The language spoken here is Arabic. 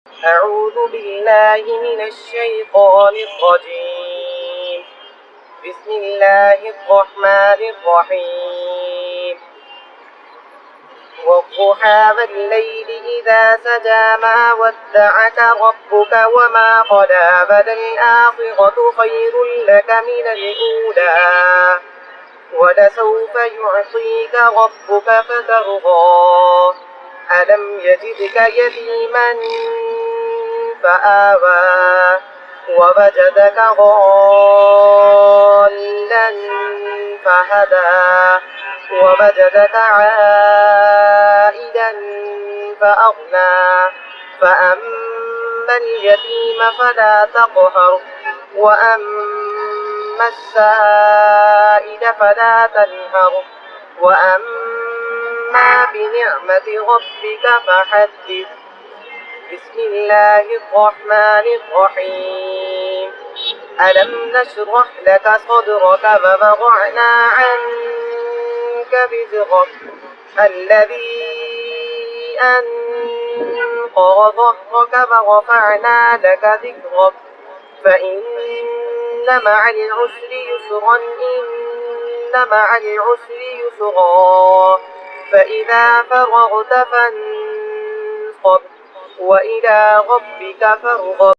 أعوذ بالله من الشيطان الرجيم. بسم الله الرحمن الرحيم. والضحى والليل إذا سجى ما ودعك ربك وما قلى وللآخرة خير لك من الأولى ولسوف يعطيك ربك فترضى ألم يجدك يتيما فآوى ووجدك ضالا فهدى ووجدك عائلا فأغنى فأما اليتيم فلا تقهر وأما السائل فلا تنهر وأما بنعمة ربك فحدث. بسم الله الرحمن الرحيم. ألم نشرح لك صدرك ووضعنا عنك وزرك الذي أنقض ظهرك ورفعنا لك ذكرك فإن مع العسر يسرا إن مع العسر يسرا فإذا فرغت فانصب وإلى ربك فارغب.